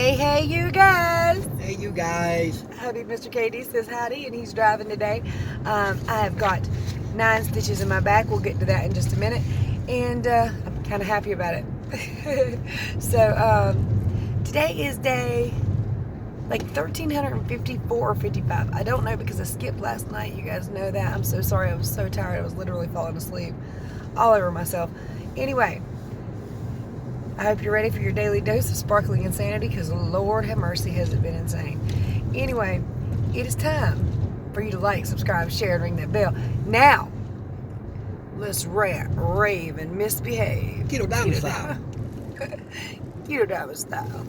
Hey, you guys. Hey, you guys. Hubby, Mr. KD says howdy, and he's driving today. I have got 9 stitches in my back. We'll get to that in just a minute. And I'm kind of happy about it. So, today is day like 1354 or 55. I don't know because I skipped last night. You guys know that. I'm so sorry. I was so tired. I was literally falling asleep all over myself. Anyway, I hope you're ready for your daily dose of sparkling insanity because Lord have mercy, has it been insane. Anyway, it is time for you to like, subscribe, share, and ring that bell. Now, let's rant, rave, and misbehave. KETO Diamond style. KETO Diamond style.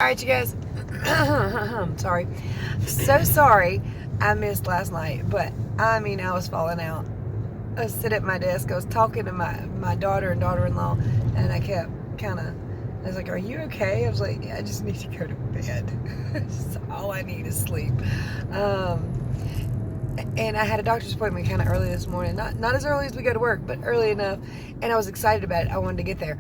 Alright, you guys. Sorry. So sorry I missed last night, but I mean, I was falling out. I was sitting at my desk. I was talking to my daughter and daughter-in-law, and I kept I was like, are you okay? I was like, yeah, I just need to go to bed. All I need is sleep. And I had a doctor's appointment kind of early this morning. Not as early as we go to work, but early enough. And I was excited about it. I wanted to get there.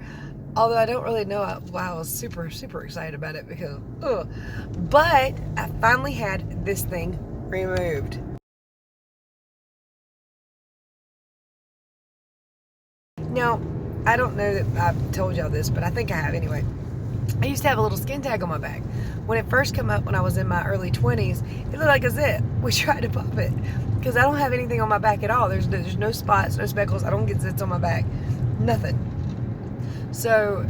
Although I don't really know why I was super, super excited about it because, but I finally had this thing removed. Now, I don't know that I've told y'all this, but I think I have anyway. I used to have a little skin tag on my back. When it first came up when I was in my early 20s, it looked like a zit. We tried to pop it because I don't have anything on my back at all. There's no spots, no speckles. I don't get zits on my back. Nothing. So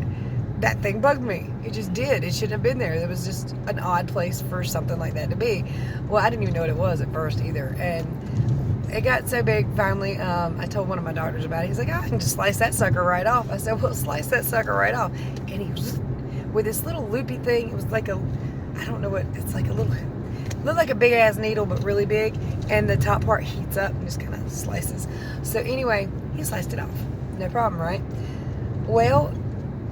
that thing bugged me. It just did. It shouldn't have been there. It was just an odd place for something like that to be. Well, I didn't even know what it was at first either. And it got so big finally, I told one of my doctors about it. He's like, I can just slice that sucker right off. I said, well, slice that sucker right off. And he was with this little loopy thing. It was like I don't know what, it's like a little, it looked like a big ass needle, but really big. And the top part heats up and just kind of slices. So anyway, he sliced it off. No problem, right? Well,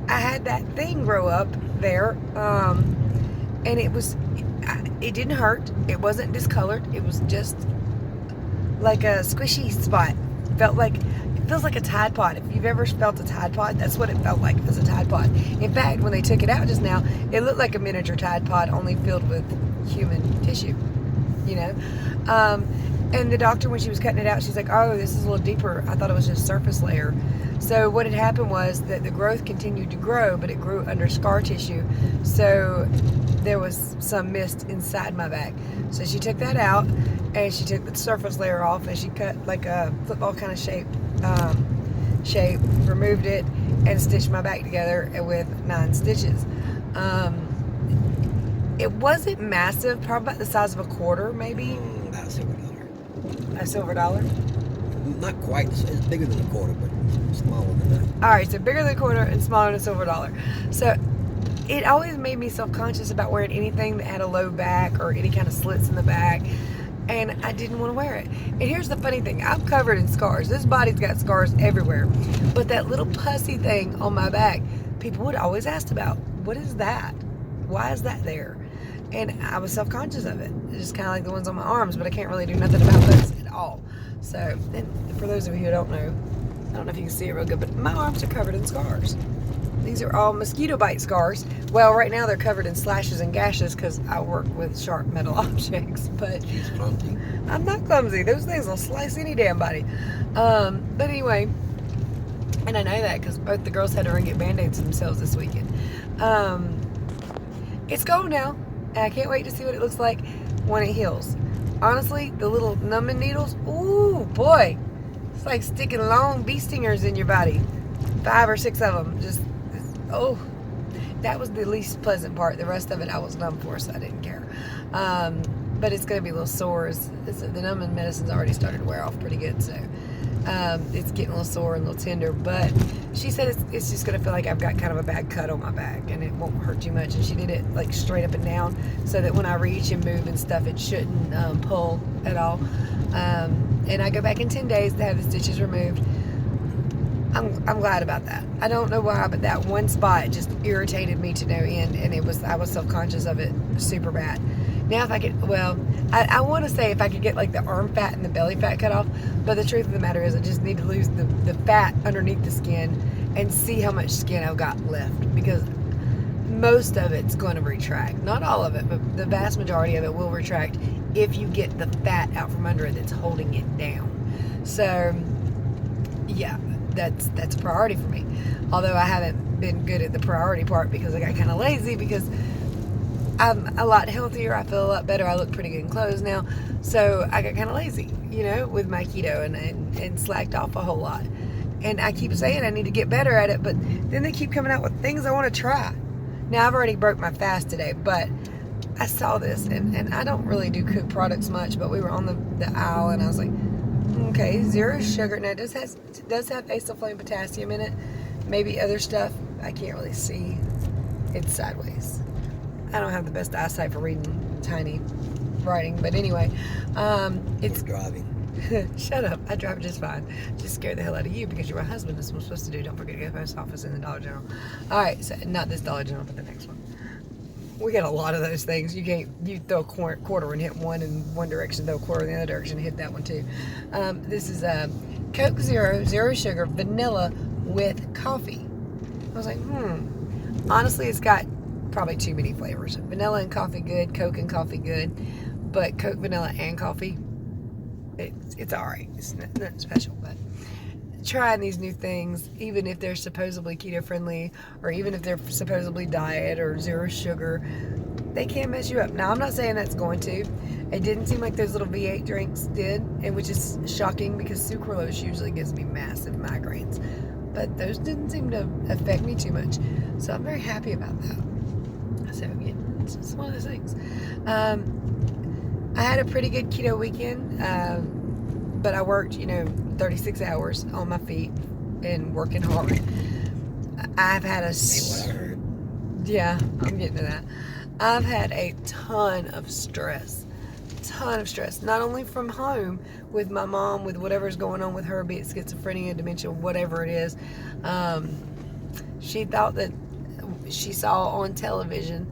I had that thing grow up there, and it didn't hurt. It wasn't discolored. It was just like a squishy spot. It feels like a Tide Pod. If you've ever felt a Tide Pod, that's what it felt like as a Tide Pod. In fact, when they took it out just now, it looked like a miniature Tide Pod, only filled with human tissue, you know? And the doctor, when she was cutting it out, she's like, oh, this is a little deeper. I thought it was just surface layer. So what had happened was that the growth continued to grow, but it grew under scar tissue. So there was some mist inside my back. So she took that out, and she took the surface layer off, and she cut like a football kind of shape, removed it, and stitched my back together with 9 stitches. It wasn't massive, probably about the size of a quarter, maybe. About $silver. A silver dollar? Not quite. It's bigger than a quarter, but smaller than that. All right, so bigger than a quarter and smaller than a silver dollar. So it always made me self-conscious about wearing anything that had a low back or any kind of slits in the back, and I didn't want to wear it. And here's the funny thing. I'm covered in scars. This body's got scars everywhere. But that little pussy thing on my back, people would always ask about, what is that? Why is that there? And I was self-conscious of it. It's just kind of like the ones on my arms, but I can't really do nothing about those at all. So, and for those of you who don't know, I don't know if you can see it real good, but my arms are covered in scars. These are all mosquito bite scars. Well, right now they're covered in slashes and gashes because I work with sharp metal objects, but She's clumsy. I'm not clumsy. Those things will slice any damn body. But anyway, and I know that because both the girls had to run get Band-Aids themselves this weekend. It's gone now. And I can't wait to see what it looks like when it heals. Honestly, the little numbing needles, ooh, boy. It's like sticking long bee stingers in your body. 5 or 6 of them. Just, oh. That was the least pleasant part. The rest of it I was numb for, so I didn't care. But it's going to be a little sore. The numbing medicine's already started to wear off pretty good, so it's getting a little sore and a little tender. But she said it's just going to feel like I've got kind of a bad cut on my back, and it won't hurt too much. And she did it like straight up and down so that when I reach and move and stuff, it shouldn't pull at all. And I go back in 10 days to have the stitches removed. I'm glad about that. I don't know why, but that one spot just irritated me to no end, and I was self-conscious of it super bad. Now if I could, well, I want to say if I could get like the arm fat and the belly fat cut off, but the truth of the matter is I just need to lose the fat underneath the skin and see how much skin I've got left, because most of it's going to retract. Not all of it, but the vast majority of it will retract if you get the fat out from under it that's holding it down. So yeah, that's a priority for me. Although I haven't been good at the priority part because I got kind of lazy, because I'm a lot healthier. I feel a lot better. I look pretty good in clothes now. So I got kind of lazy, with my keto and slacked off a whole lot. And I keep saying I need to get better at it, but then they keep coming out with things I want to try. Now, I've already broke my fast today, but I saw this, and I don't really do cooked products much, but we were on the aisle, and I was like, okay, 0 sugar. Now, it does have acetylflame potassium in it. Maybe other stuff. I can't really see. It's sideways. I don't have the best eyesight for reading tiny writing, but anyway, it's driving. Shut up. I drive just fine. Just scared the hell out of you because you're my husband. That's what I'm supposed to do. Don't forget to go to the post office in the Dollar General. All right, so not this Dollar General, but the next one. We got a lot of those things. You throw a quarter and hit one in one direction, throw a quarter in the other direction and hit that one too. This is Coke Zero sugar, vanilla with coffee. I was like, honestly, it's got probably too many flavors. Vanilla and coffee good, Coke and coffee good, but Coke, vanilla, and coffee, it's all right. It's nothing special, but trying these new things, even if they're supposedly keto friendly, or even if they're supposedly diet or 0 sugar, they can mess you up. Now, I'm not saying that's going to. It didn't seem like those little V8 drinks did, and which is shocking because sucralose usually gives me massive migraines, but those didn't seem to affect me too much. So I'm very happy about that. So yeah, it's just one of those things. I had a pretty good keto weekend, but I worked, 36 hours on my feet and working hard. I've had What I heard. yeah, I'm getting to that. I've had a ton of stress. Not only from home with my mom, with whatever's going on with her, be it schizophrenia, dementia, whatever it is. She thought that she saw on television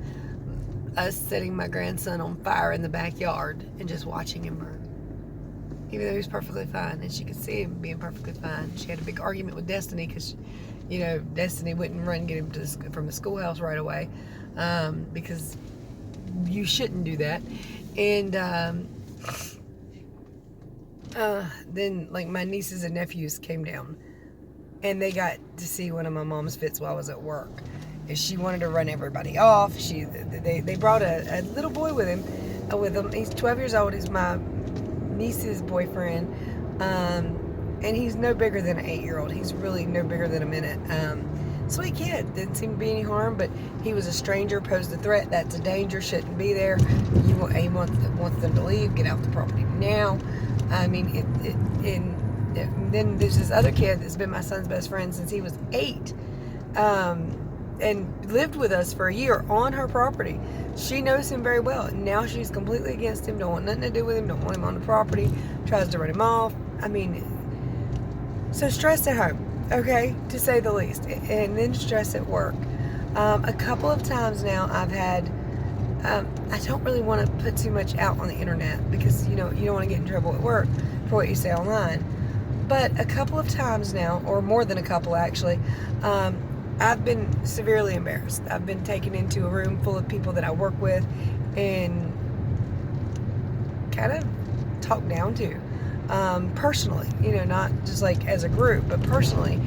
us setting my grandson on fire in the backyard and just watching him burn. Even though he was perfectly fine, and she could see him being perfectly fine. She had a big argument with Destiny because, Destiny wouldn't run and get him from the schoolhouse right away, because you shouldn't do that. And then, like, my nieces and nephews came down, and they got to see one of my mom's fits while I was at work. And she wanted to run everybody off. They brought a little boy with them. He's 12 years old. He's my niece's boyfriend, and he's no bigger than an 8-year-old. He's really no bigger than a minute. Sweet kid, didn't seem to be any harm, but he was a stranger, posed a threat. That's a danger, shouldn't be there. He wants them to leave, get off the property now. I mean, then there's this other kid that's been my son's best friend since he was 8, and lived with us for a year on her property. She knows him very well. Now she's completely against him, don't want nothing to do with him, don't want him on the property, tries to run him off. I mean, so stress at home, okay, to say the least, and then stress at work. A couple of times now I've had, I don't really want to put too much out on the internet because, you don't want to get in trouble at work for what you say online. But a couple of times now, or more than a couple actually, I've been severely embarrassed. I've been taken into a room full of people that I work with and kind of talked down to, personally, not just like as a group, but personally.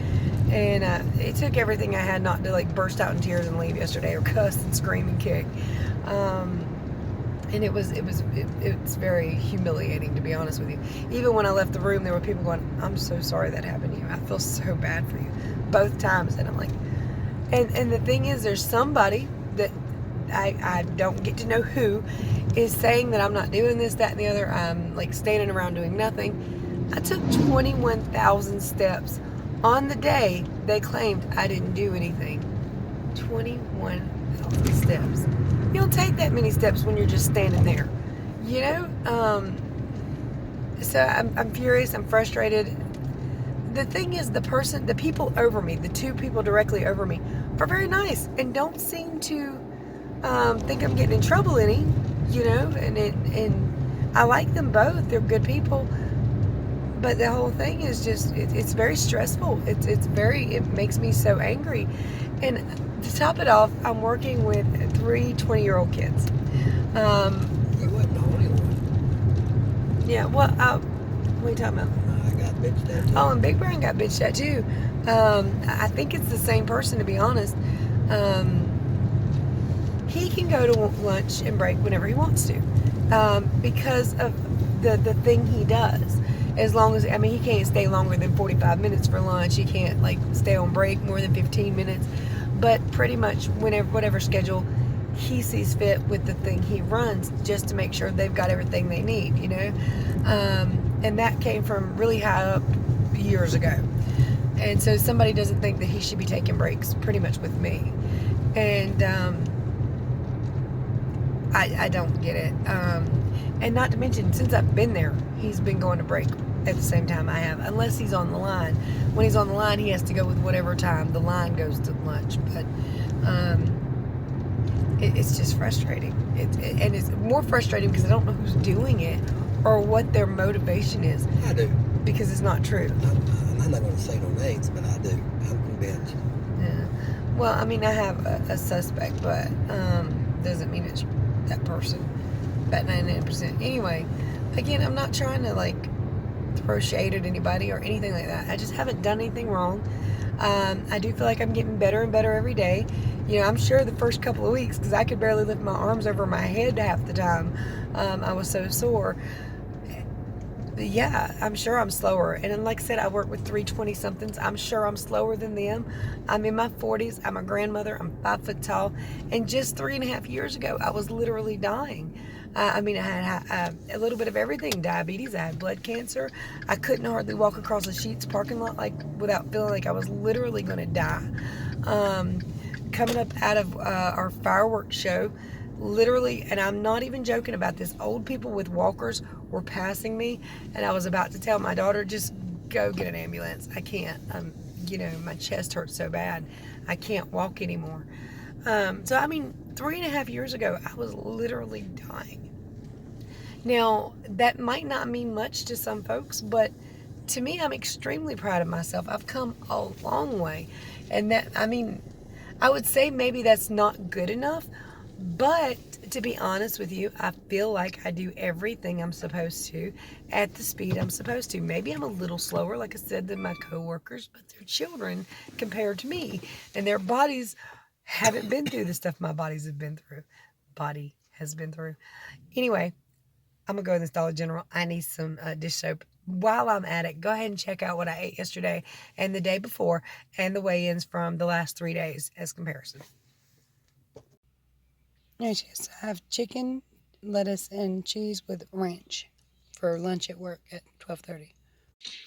And it took everything I had not to like burst out in tears and leave yesterday, or cuss and scream and kick. And it's very humiliating, to be honest with you. Even when I left the room, there were people going, "I'm so sorry that happened to you. I feel so bad for you," both times. And I'm like, and the thing is, there's somebody that I don't get to know who is saying that I'm not doing this, that, and the other. I'm like standing around doing nothing. I took 21,000 steps on the day they claimed I didn't do anything. 21,000 steps. You don't take that many steps when you're just standing there, So I'm furious. I'm frustrated. the thing is, the people over me, the two people directly over me, are very nice and don't seem to think I'm getting in trouble any, and I like them both. They're good people. But the whole thing is just, it's very stressful. It makes me so angry. And to top it off, I'm working with 3 20-year-old kids. You wasn't the only one. Yeah, what are you talking about? I got bitched at too. Oh, and Big Brown got bitched at too. I think it's the same person, to be honest. He can go to lunch and break whenever he wants to, because of the thing he does. As long as, he can't stay longer than 45 minutes for lunch. He can't stay on break more than 15 minutes. But pretty much whatever schedule he sees fit with the thing he runs, just to make sure they've got everything they need, and that came from really high up years ago. And so somebody doesn't think that he should be taking breaks pretty much with me. And I don't get it. And not to mention, since I've been there, he's been going to break at the same time I have, unless he's on the line. When he's on the line, he has to go with whatever time the line goes to lunch. But it's just frustrating. And it's more frustrating because I don't know who's doing it or what their motivation is. I do. Because it's not true. I'm not going to say no names, but I do. I'm convinced. Yeah. Well, I have a suspect, but doesn't mean it's that person. About 99%. Anyway, again, I'm not trying to throw shade at anybody or anything like that. I just haven't done anything wrong. I do feel like I'm getting better and better every day. I'm sure the first couple of weeks, because I could barely lift my arms over my head half the time. I was so sore. Yeah, I'm sure I'm slower. And then, like I said, I work with 3 20-somethings. I'm sure I'm slower than them. I'm in my 40s. I'm a grandmother. I'm 5 foot tall. And just 3.5 years ago, I was literally dying. I had a little bit of everything. Diabetes. I had blood cancer. I couldn't hardly walk across a Sheetz parking lot without feeling like I was literally going to die. Coming up out of our fireworks show, literally, and I'm not even joking about this, old people with walkers were passing me, and I was about to tell my daughter, just go get an ambulance. I can't. My chest hurts so bad. I can't walk anymore. So 3.5 years ago, I was literally dying. Now, that might not mean much to some folks, but to me, I'm extremely proud of myself. I've come a long way. And I would say maybe that's not good enough, but to be honest with you, I feel like I do everything I'm supposed to at the speed I'm supposed to. Maybe I'm a little slower, like I said, than my coworkers, but they're children compared to me, and their bodies haven't been through the stuff my body has been through. Anyway, I'm gonna go in this Dollar General. I need some dish soap. While I'm at it, go ahead and check out what I ate yesterday and the day before, and the weigh-ins from the last 3 days as comparison. Yes, I have chicken, lettuce, and cheese with ranch for lunch at work at 12:30.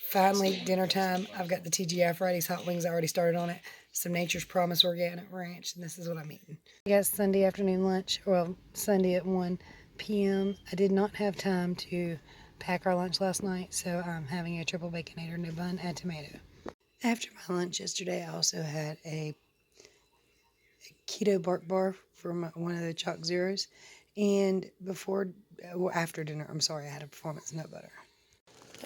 Finally, dinner time. I've got the TGI Fridays hot wings. I already started on it. Some Nature's Promise organic ranch, and this is what I'm eating. I got Sunday afternoon lunch. Well, Sunday at 1 p.m. I did not have time to pack our lunch last night, so I'm having a triple baconator, no bun, and tomato. After my lunch yesterday, I also had a keto bark bar from one of the Chalk Zeros, and after dinner, I had a Performance nut butter.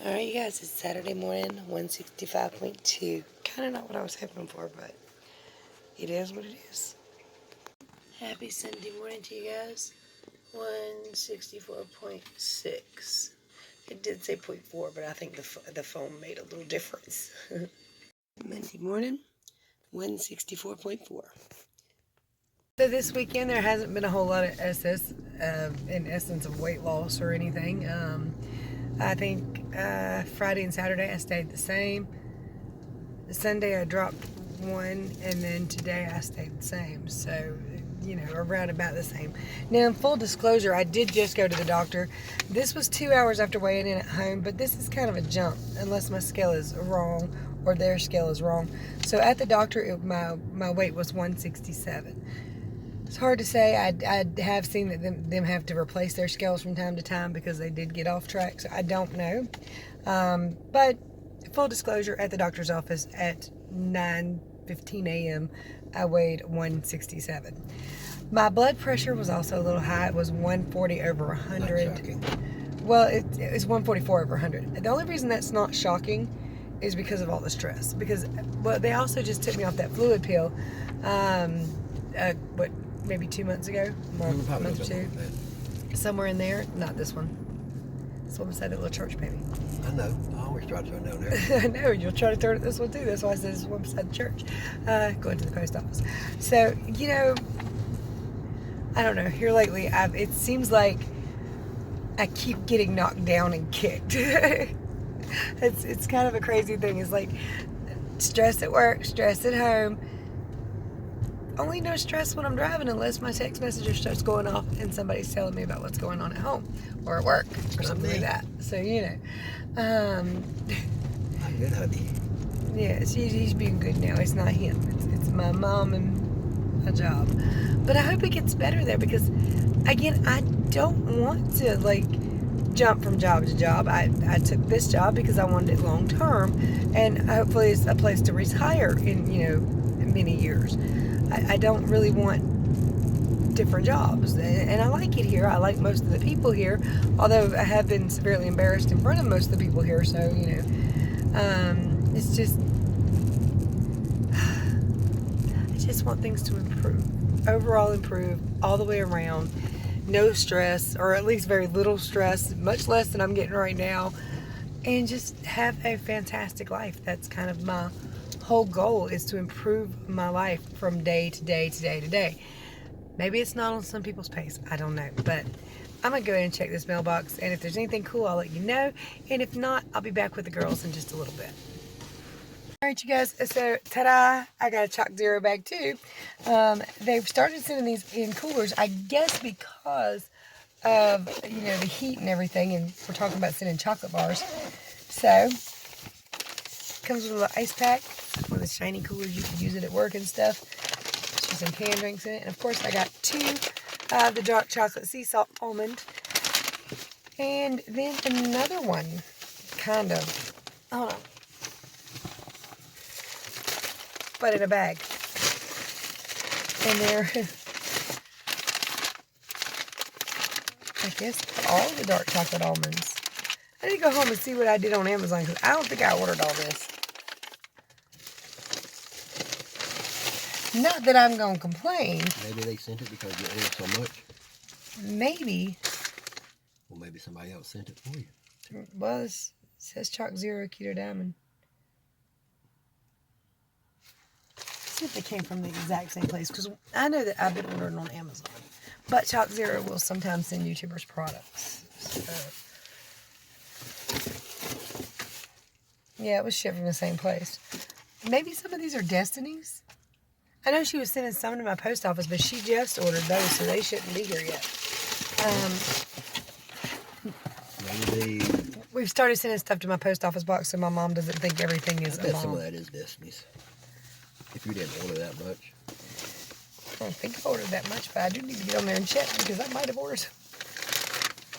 All right, you guys, it's Saturday morning, 165.2. Kind of not what I was hoping for, but it is what it is. Happy Sunday morning to you guys. 164.6. It did say 0.4, but I think the phone made a little difference. Monday morning, 164.4. So this weekend there hasn't been a whole lot of in essence of weight loss or anything. I think Friday and Saturday I stayed the same. Sunday I dropped 1, and then today I stayed the same. So, around about the same. Now, in full disclosure, I did just go to the doctor. This was 2 hours after weighing in at home, but this is kind of a jump, unless my scale is wrong or their scale is wrong. So at the doctor, my weight was 167. It's hard to say. I have seen that them have to replace their scales from time to time because they did get off track, so I don't know. But full disclosure, at the doctor's office at 9:15 a.m., I weighed 167. My blood pressure was also a little high. It was 140 over 100. Not shocking. Well, it's 144 over 100. The only reason that's not shocking is because of all the stress. Because, well, they also just took me off that fluid pill, maybe 2 months ago? Or a month or two? Somewhere in there. Not this one. This one beside that little church baby. I know. I always try to throw it down there. I know. You'll try to throw it at this one too. That's why I said this one beside the church. Going to the post office. So, you know, I don't know. Here lately, it seems like I keep getting knocked down and kicked. It's kind of a crazy thing. It's like stress at work, stress at home. Only no stress when I'm driving unless my text messenger starts going off and somebody's telling me about what's going on at home or at work or something like that. So, you know. I'm good, hubby. Yeah, he's being good now. It's not him. It's my mom and my job. But I hope it gets better there because, again, I don't want to, like, jump from job to job. I took this job because I wanted it long term, and hopefully it's a place to retire in, you know, many years. I don't really want different jobs, and I like it here. I like most of the people here, although I have been severely embarrassed in front of most of the people here, so, you know, it's just, I just want things to improve, overall improve, all the way around. No stress, or at least very little stress, much less than I'm getting right now, and just have a fantastic life. That's kind of my whole goal, is to improve my life from day to day to day to day. Maybe it's not on some people's pace, I don't know, but I'm gonna go ahead and check this mailbox, and if there's anything cool, I'll let you know, and if not, I'll be back with the girls in just a little bit. Alright, you guys, so ta-da, I got a Chalk Zero bag too. They've started sending these in coolers, I guess because of, you know, the heat and everything, and we're talking about sending chocolate bars. So, comes with a little ice pack, one of the shiny coolers, you can use it at work and stuff. There's some canned drinks in it, and of course I got two of the dark chocolate sea salt almond, and then another one, kind of, hold on, but in a bag. And they're, I guess, all the dark chocolate almonds. I need to go home and see what I did on Amazon, because I don't think I ordered all this. Not that I'm going to complain. Maybe they sent it because you ordered so much. Maybe. Well, maybe somebody else sent it for you. Well, it says Chalk Zero Keto Diamond. See if they came from the exact same place, because I know that I've been ordering on Amazon, but Chalk Zero will sometimes send YouTubers products. So, yeah, it was shipped from the same place. Maybe some of these are Destiny's. I know she was sending some to my post office, but she just ordered those, so they shouldn't be here yet. Maybe We've started sending stuff to my post office box, so my mom doesn't think everything is I a bet mom. some of that is Destiny's. If you didn't order that much. I don't think I ordered that much, but I do need to get on there and check, because I might have ordered some.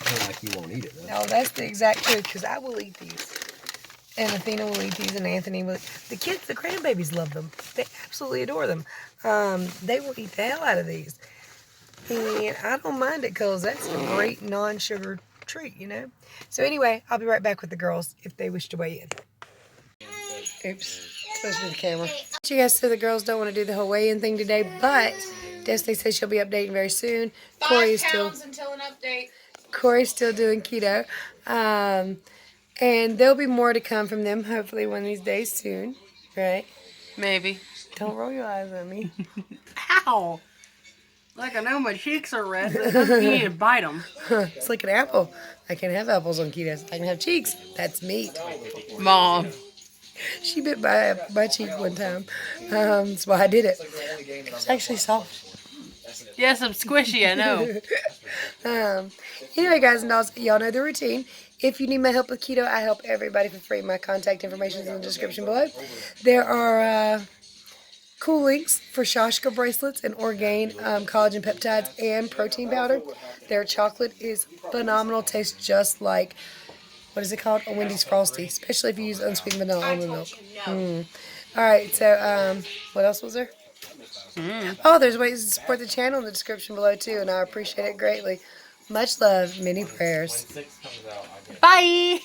Not like you won't eat it, though. No, that's the exact truth, because I will eat these. And Athena will eat these, and Anthony will. The kids, the grandbabies love them. They absolutely adore them. They will eat the hell out of these. And I don't mind it, because that's a great non-sugar treat, you know? So anyway, I'll be right back with the girls if they wish to weigh in. Oops. Supposed to be the camera. You guys said the girls don't want to do the whole weigh-in thing today, but Destiny says she'll be updating very soon. 5 pounds until an update. Corey's still doing keto. And there'll be more to come from them, hopefully one of these days soon. Right? Maybe. Don't roll your eyes at me. Ow! Like I know my cheeks are red, but it doesn't mean to bite them. It's like an apple. I can't have apples on keto. I can have cheeks. That's meat. Mom. She bit my cheek one time. That's why I did it. It's actually soft. Yes, I'm squishy, I know. Anyway, guys and dolls, y'all know the routine. If you need my help with keto, I help everybody for free. My contact information is in the description below. There are cool links for Shashka bracelets and Orgain collagen peptides and protein powder. Their chocolate is phenomenal. Tastes just like what is it called? A Wendy's Frosty, especially if you use unsweetened vanilla almond milk. All right, so what else was there? Oh, there's ways to support the channel in the description below too, and I appreciate it greatly. Much love, many prayers, Bye.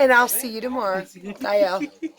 and I'll see you tomorrow. Bye, y'all.